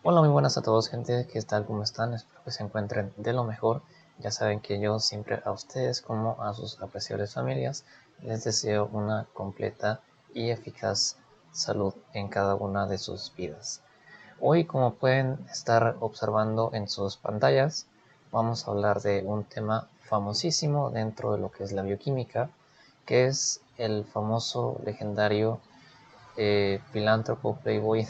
Hola, muy buenas a todos, gente. ¿Qué tal? ¿Cómo están? Espero que se encuentren de lo mejor. Ya saben que yo siempre a ustedes como a sus apreciables familias les deseo una completa y eficaz salud en cada una de sus vidas. Hoy, como pueden estar observando en sus pantallas, vamos a hablar de un tema famosísimo dentro de lo que es la bioquímica, que es el famoso legendario filántropo playboy,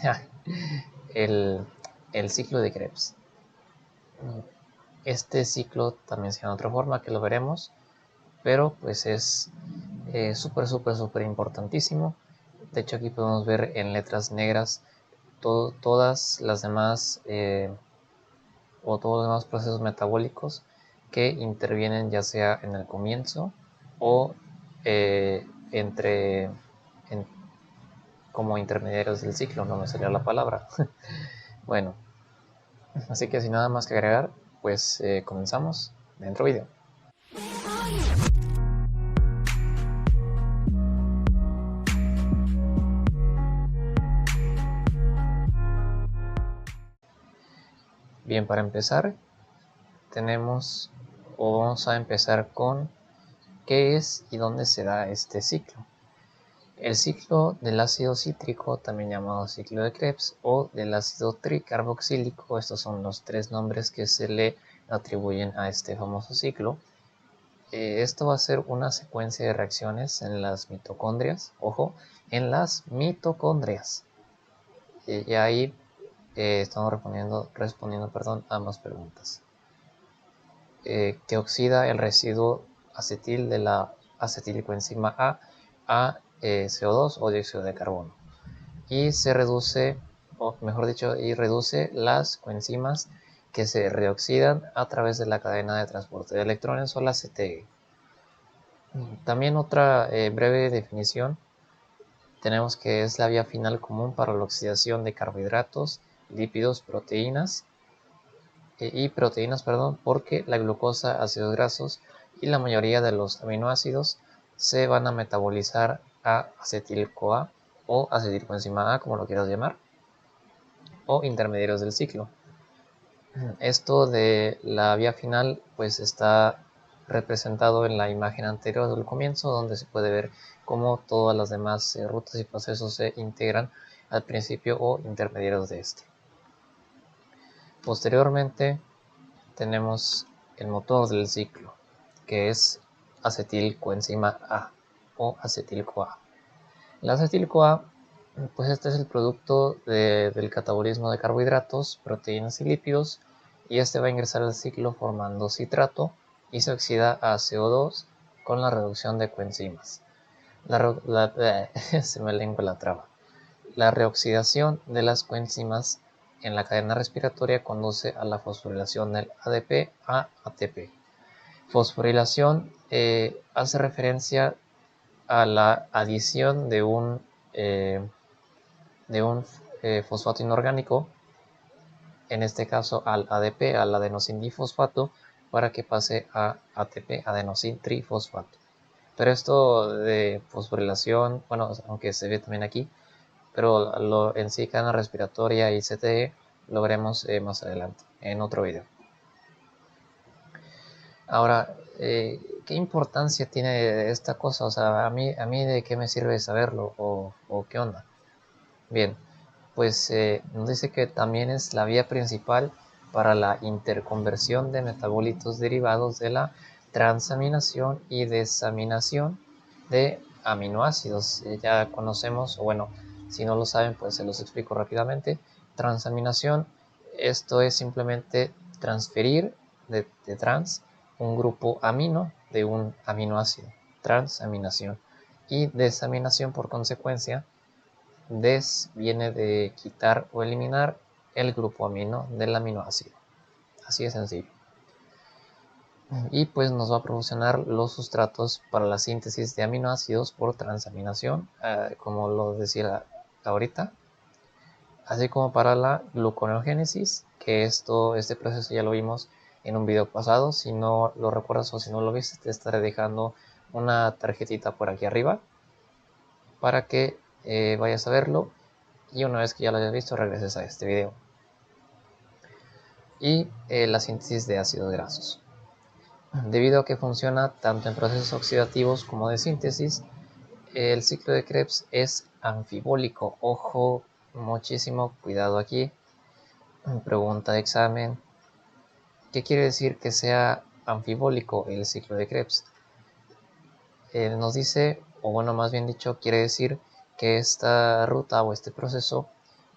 el, el ciclo de Krebs. Este ciclo también se llama de otra forma, que lo veremos, pero pues es súper importantísimo. De hecho, aquí podemos ver en letras negras todas las demás o todos los demás procesos metabólicos que intervienen ya sea en el comienzo o entre en, como intermediarios del ciclo. No me salía la palabra. Bueno, así que sin nada más que agregar, pues comenzamos dentro video. Bien, para empezar tenemos o vamos a empezar con qué es y dónde se da este ciclo. El ciclo del ácido cítrico, también llamado ciclo de Krebs, o del ácido tricarboxílico, estos son los tres nombres que se le atribuyen a este famoso ciclo. Esto va a ser una secuencia de reacciones en las mitocondrias, ojo, en las mitocondrias. Y ahí estamos respondiendo ambas preguntas. Que oxida el residuo acetil de la acetilcoenzima a CO2 o dióxido de carbono, y se reduce, o mejor dicho, y reduce las coenzimas que se reoxidan a través de la cadena de transporte de electrones o la CTE. También otra breve definición tenemos que es la vía final común para la oxidación de carbohidratos, lípidos, proteínas porque la glucosa, ácidos grasos y la mayoría de los aminoácidos se van a metabolizar a acetil-CoA o acetilcoenzima A, como lo quieras llamar, o intermediarios del ciclo. Esto de la vía final pues está representado en la imagen anterior del comienzo, donde se puede ver cómo todas las demás rutas y procesos se integran al principio o intermediarios de este. Posteriormente tenemos el motor del ciclo, que es acetilcoenzima A o acetil-CoA. La acetil-CoA, pues este es el producto del catabolismo de carbohidratos, proteínas y lípidos, y este va a ingresar al ciclo formando citrato y se oxida a CO2 con la reducción de coenzimas. Se me lengua la traba. La reoxidación de las coenzimas en la cadena respiratoria conduce a la fosforilación del ADP a ATP. Fosforilación hace referencia a la adición de un fosfato inorgánico, en este caso al ADP, al adenosin difosfato, para que pase a ATP, adenosin trifosfato. Pero esto de fosforilación, bueno, aunque se ve también aquí, pero en sí cadena respiratoria y CTE lo veremos más adelante, en otro video. Ahora, ¿qué importancia tiene esta cosa? O sea, ¿a mí de qué me sirve saberlo? ¿O qué onda? Bien, pues nos dice que también es la vía principal para la interconversión de metabolitos derivados de la transaminación y desaminación de aminoácidos. Ya conocemos, o bueno, si no lo saben, pues se los explico rápidamente. Transaminación, esto es simplemente transferir de trans un grupo amino de un aminoácido, transaminación. Y desaminación, por consecuencia, des viene de quitar o eliminar el grupo amino del aminoácido. Así de sencillo. Y pues nos va a proporcionar los sustratos para la síntesis de aminoácidos por transaminación, como lo decía ahorita, así como para la gluconeogénesis, que este proceso ya lo vimos en un video pasado. Si no lo recuerdas o si no lo viste, te estaré dejando una tarjetita por aquí arriba para que vayas a verlo, y una vez que ya lo hayas visto regreses a este video. y la síntesis de ácidos grasos. Debido a que funciona tanto en procesos oxidativos como de síntesis, el ciclo de Krebs es anfibólico. Ojo, muchísimo cuidado aquí. Pregunta de examen: ¿qué quiere decir que sea anfibólico el ciclo de Krebs? Nos dice, o bueno, más bien dicho, quiere decir que esta ruta o este proceso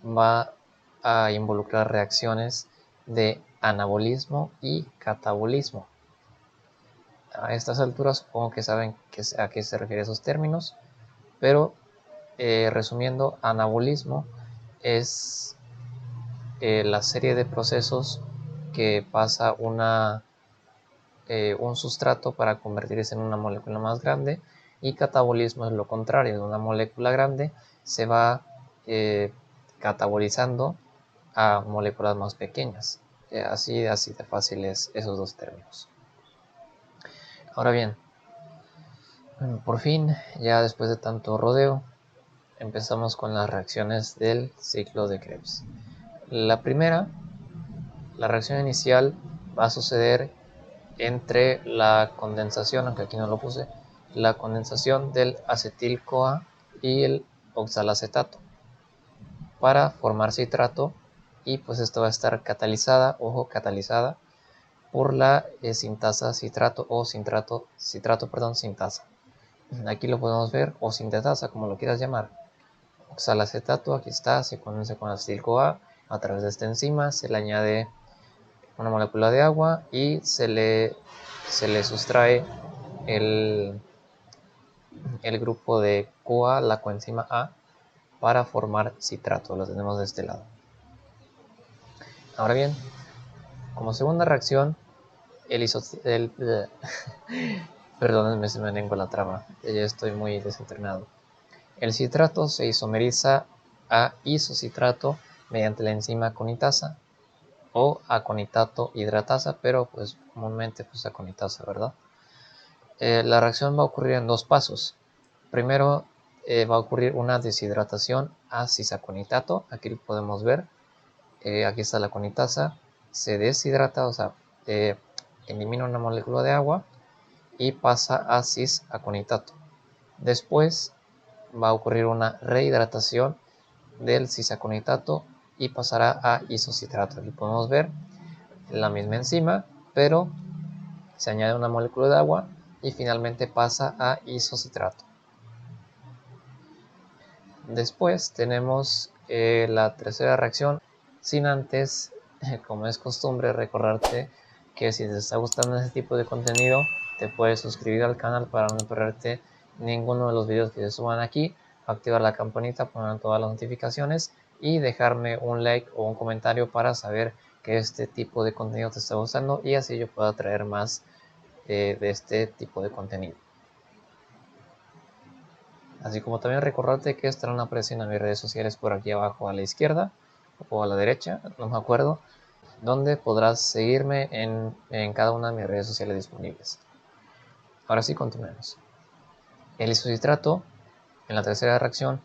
va a involucrar reacciones de anabolismo y catabolismo. A estas alturas supongo que saben a qué se refieren esos términos, pero resumiendo, anabolismo es la serie de procesos que pasa un sustrato para convertirse en una molécula más grande, y catabolismo es lo contrario, de una molécula grande se va catabolizando a moléculas más pequeñas. Así de fáciles esos dos términos. Ahora bien, por fin, ya después de tanto rodeo, empezamos con las reacciones del ciclo de Krebs. La primera, la reacción inicial, va a suceder entre la condensación, aunque aquí no lo puse, la condensación del acetil-CoA y el oxalacetato para formar citrato, y pues esto va a estar catalizada, ojo, catalizada por la sintasa citrato o citrato, sintasa. Aquí lo podemos ver, o sintetasa, como lo quieras llamar. Oxalacetato, aquí está, se condensa con acetil-CoA, a través de esta enzima se le añade una molécula de agua y se le sustrae el grupo de CoA, la coenzima A, para formar citrato. Lo tenemos de este lado. Ahora bien, como segunda reacción, perdónenme, se me lengua la traba, ya estoy muy desentrenado. El citrato se isomeriza a isocitrato mediante la enzima aconitasa o aconitato hidratasa, pero pues comúnmente pues aconitasa, ¿verdad? La reacción va a ocurrir en dos pasos. Primero va a ocurrir una deshidratación a cisaconitato, aquí lo podemos ver, aquí está la aconitasa, se deshidrata, o sea, elimina una molécula de agua y pasa a cisaconitato. Después va a ocurrir una rehidratación del cisaconitato y pasará a isocitrato. Aquí podemos ver la misma enzima, pero se añade una molécula de agua y finalmente pasa a isocitrato. Después tenemos la tercera reacción, sin antes, como es costumbre, recordarte que si te está gustando este tipo de contenido, te puedes suscribir al canal para no perderte ninguno de los videos que se suban aquí, activar la campanita, poner todas las notificaciones y dejarme un like o un comentario para saber que este tipo de contenido te está gustando, y así yo pueda traer más de este tipo de contenido. Así como también recordarte que estarán apareciendo en mis redes sociales por aquí abajo a la izquierda o a la derecha, no me acuerdo, donde podrás seguirme en cada una de mis redes sociales disponibles. Ahora sí, continuemos. El isocitrato, en la tercera reacción,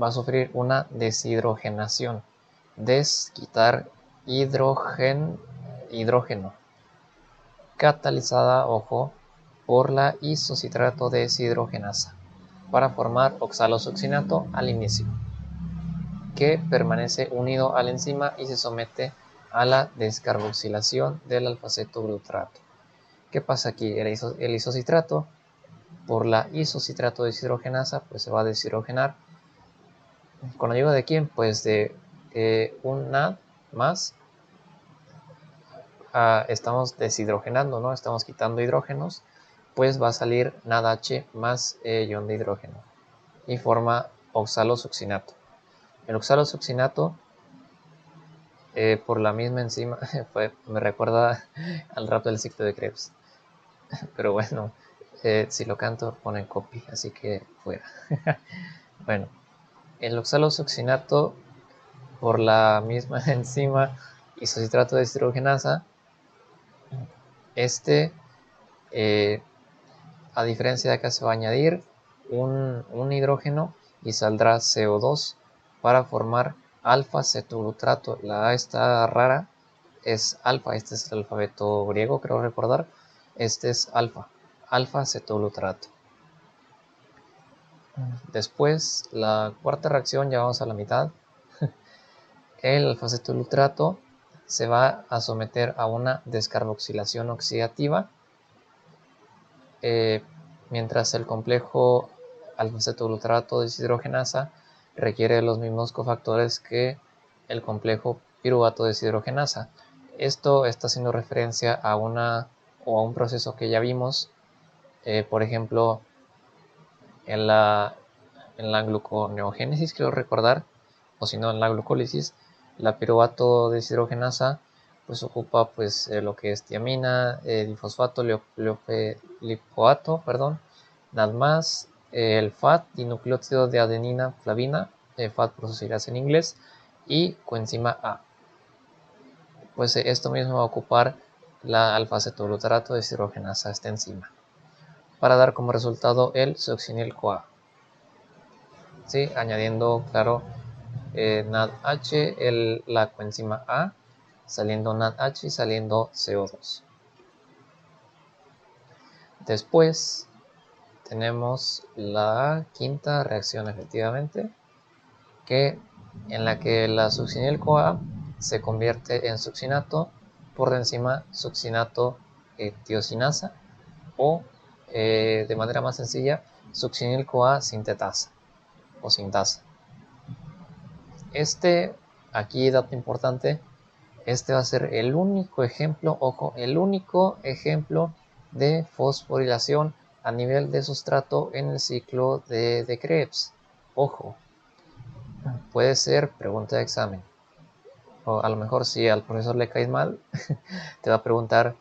va a sufrir una deshidrogenación. Quitar hidrógeno, catalizada, ojo, por la isocitrato deshidrogenasa, para formar oxalosuccinato al inicio, que permanece unido a la enzima y se somete a la descarboxilación del alfa-cetoglutarato. ¿Qué pasa aquí? El isocitrato, por la isocitrato deshidrogenasa, pues se va a deshidrogenar. ¿Con ayuda de quién? Pues de un NAD más. Estamos deshidrogenando, ¿no? Estamos quitando hidrógenos, pues va a salir NADH más ion de hidrógeno y forma oxalosuccinato. El oxalosuccinato, por la misma enzima, me recuerda al rap del ciclo de Krebs, pero bueno, si lo canto ponen copy, así que fuera. Bueno, el oxalosuccinato, por la misma enzima isocitrato de deshidrogenasa, a diferencia de acá, se va a añadir un hidrógeno y saldrá CO2 para formar alfa-cetoglutarato. La A está rara, es alfa. Este es el alfabeto griego, creo recordar. Este es alfa, alfa-cetoglutrato. Después, la cuarta reacción, ya vamos a la mitad. El alfa-cetoglutrato se va a someter a una descarboxilación oxidativa, mientras el complejo alfa-cetoglutrato deshidrogenasa requiere los mismos cofactores que el complejo piruvato deshidrogenasa. Esto está haciendo referencia a un proceso que ya vimos, por ejemplo, en la gluconeogénesis, quiero recordar, o si no en la glucólisis. La piruvato deshidrogenasa pues ocupa pues lo que es tiamina, difosfato, lipoato, NAD+, el FAT, dinucleótido de adenina flavina, FAT procesilasa en inglés, y coenzima A. Pues esto mismo va a ocupar la alfa-cetoglutrato deshidrogenasa, esta enzima, para dar como resultado el succinyl-CoA. ¿Sí? Añadiendo, claro, NADH, la coenzima A, saliendo NADH y saliendo CO2. Después tenemos la quinta reacción, efectivamente, en la que la succinyl-CoA se convierte en succinato por la enzima succinato tiosinasa, o de manera más sencilla, succinyl-CoA sintetasa o sintasa. Aquí dato importante, este va a ser el único ejemplo, ojo, el único ejemplo de fosforilación a nivel de sustrato en el ciclo de Krebs. Ojo, puede ser pregunta de examen. O a lo mejor si al profesor le caes mal, te va a preguntar,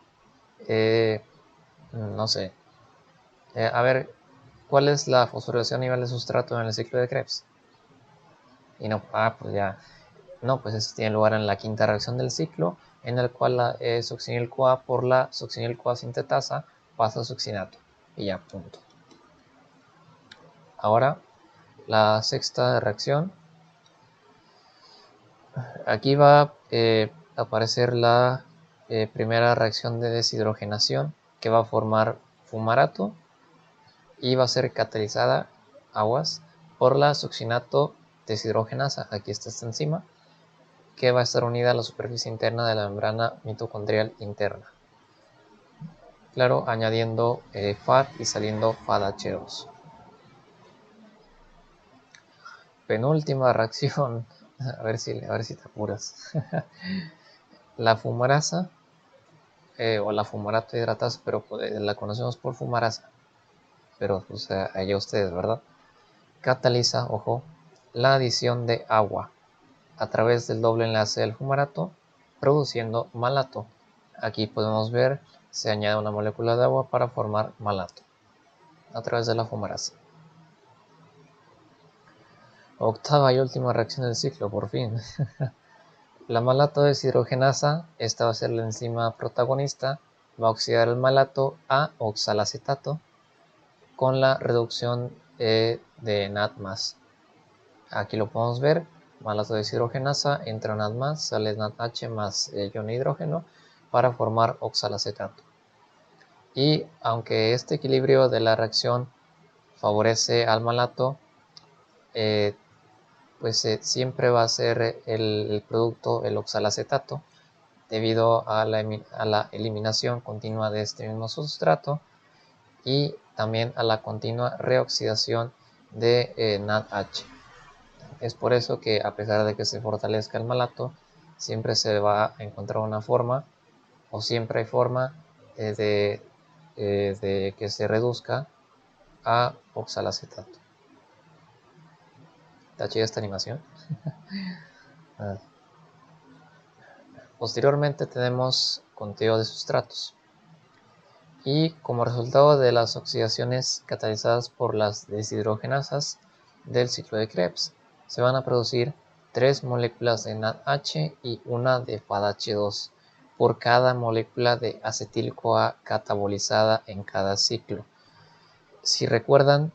no sé, a ver, ¿cuál es la fosforilación a nivel de sustrato en el ciclo de Krebs? Y no, pues ya, no, pues eso tiene lugar en la quinta reacción del ciclo, en el cual la succinyl-CoA por la succinyl-CoA sintetasa pasa a succinato. Y ya, punto. Ahora, la sexta reacción. Aquí va a aparecer la primera reacción de deshidrogenación, que va a formar fumarato y va a ser catalizada, aguas, por la succinato deshidrogenasa. Aquí está esta enzima, que va a estar unida a la superficie interna de la membrana mitocondrial interna. Claro, añadiendo FAD y saliendo FADH2. Penúltima reacción, a ver si te apuras. La fumarasa, o la fumarato hidratasa, pero la conocemos por fumarasa, pero pues allá ustedes, ¿verdad? Cataliza, ojo, la adición de agua a través del doble enlace del fumarato, produciendo malato. Aquí podemos ver, se añade una molécula de agua para formar malato a través de la fumarasa. Octava y última reacción del ciclo, por fin. La malato deshidrogenasa, esta va a ser la enzima protagonista, va a oxidar el malato a oxalacetato con la reducción de NAD+. Aquí lo podemos ver, malato deshidrogenasa, entra NAD+, sale NADH más ion hidrógeno para formar oxalacetato. Y aunque este equilibrio de la reacción favorece al malato, pues siempre va a ser el producto el oxalacetato, debido a la eliminación continua de este mismo sustrato y también a la continua reoxidación de NADH. Es por eso que, a pesar de que se fortalezca el malato, siempre se va a encontrar una forma, o siempre hay forma de que se reduzca a oxalacetato. ¿Está chida esta animación? Posteriormente tenemos conteo de sustratos. Y como resultado de las oxidaciones catalizadas por las deshidrogenasas del ciclo de Krebs, se van a producir 3 moléculas de NADH y una de FADH2 por cada molécula de acetil-CoA catabolizada en cada ciclo. Si recuerdan,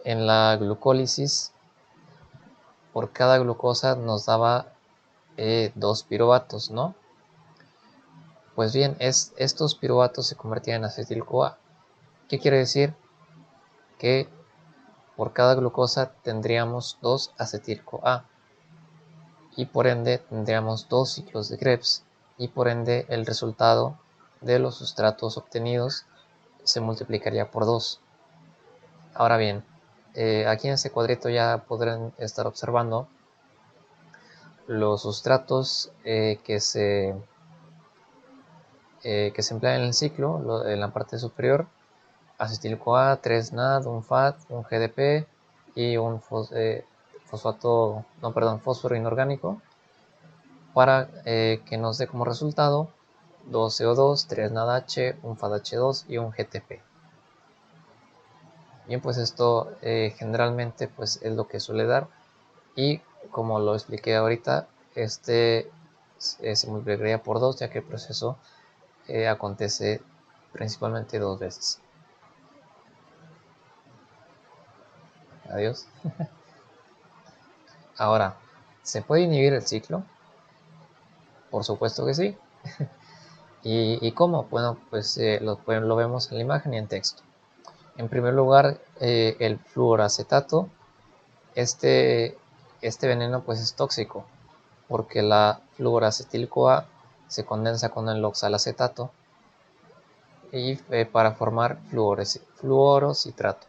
en la glucólisis, por cada glucosa nos daba 2 piruvatos, ¿no? Pues bien, estos piruvatos se convertían en acetil-CoA. ¿Qué quiere decir? Que por cada glucosa tendríamos 2 acetil-CoA y por ende tendríamos 2 ciclos de Krebs y por ende el resultado de los sustratos obtenidos se multiplicaría por 2. Ahora bien, aquí en este cuadrito ya podrán estar observando los sustratos que se emplean en el ciclo, en la parte superior: acetil-CoA, 3-NAD, un FAT, un GDP y un fósforo inorgánico, para que nos dé como resultado 2CO2, 3-NADH, un FADH2 y un GTP. Bien, pues esto generalmente pues es lo que suele dar, y como lo expliqué ahorita, se multiplicaría por 2, ya que el proceso acontece principalmente 2 veces. Adiós. Ahora, ¿se puede inhibir el ciclo? Por supuesto que sí. ¿Y cómo? Bueno, pues lo vemos en la imagen y en texto. En primer lugar, el fluoracetato. Este veneno pues es tóxico, porque la fluoracetil-CoA se condensa con el oxalacetato y para formar fluorocitrato,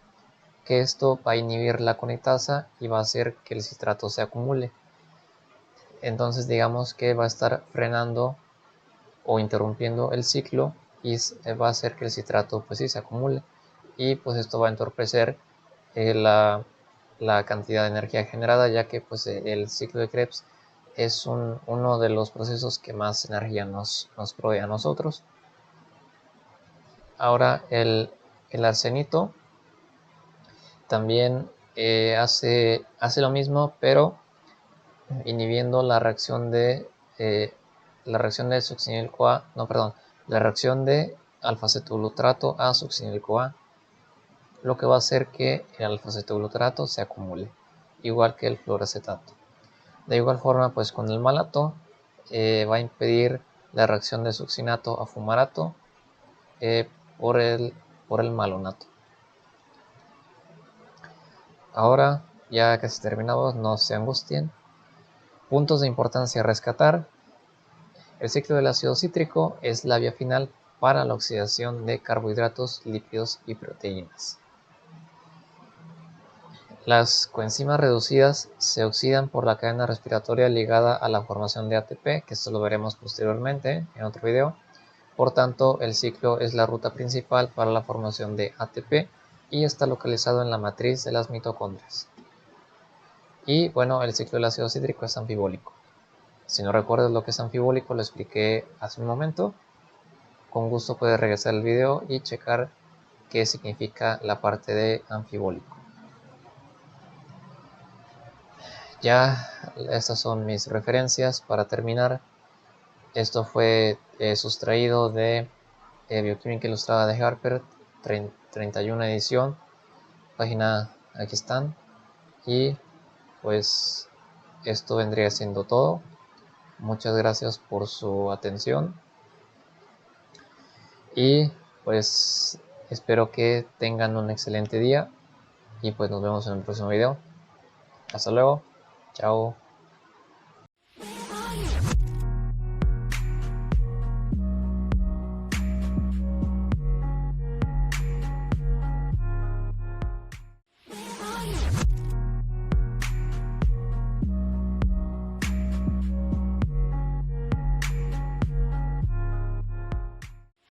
que esto va a inhibir la conectasa y va a hacer que el citrato se acumule. Entonces digamos que va a estar frenando o interrumpiendo el ciclo y va a hacer que el citrato pues sí se acumule, y pues esto va a entorpecer la cantidad de energía generada, ya que pues el ciclo de Krebs es uno de los procesos que más energía nos provee a nosotros. Ahora el arsenito también hace lo mismo, pero inhibiendo la reacción de succinil-CoA, la reacción de alfa-cetoglutarato a succinil-CoA, lo que va a hacer que el alfa-cetoglutarato se acumule, igual que el fluoracetato. De igual forma, pues con el malato va a impedir la reacción de succinato a fumarato eh, por el malonato. Ahora, ya casi terminados, no se angustien. Puntos de importancia a rescatar: el ciclo del ácido cítrico es la vía final para la oxidación de carbohidratos, lípidos y proteínas. Las coenzimas reducidas se oxidan por la cadena respiratoria ligada a la formación de ATP, que esto lo veremos posteriormente en otro video. Por tanto, el ciclo es la ruta principal para la formación de ATP y está localizado en la matriz de las mitocondrias. Y bueno, el ciclo del ácido cítrico es anfibólico. Si no recuerdas lo que es anfibólico, lo expliqué hace un momento. Con gusto puedes regresar al video y checar qué significa la parte de anfibólico. Ya estas son mis referencias para terminar. Esto fue sustraído de Bioquímica Ilustrada de Harper, 31 edición, página, aquí están. Y pues esto vendría siendo todo. Muchas gracias por su atención y pues espero que tengan un excelente día y pues nos vemos en el próximo video. Hasta luego, chao.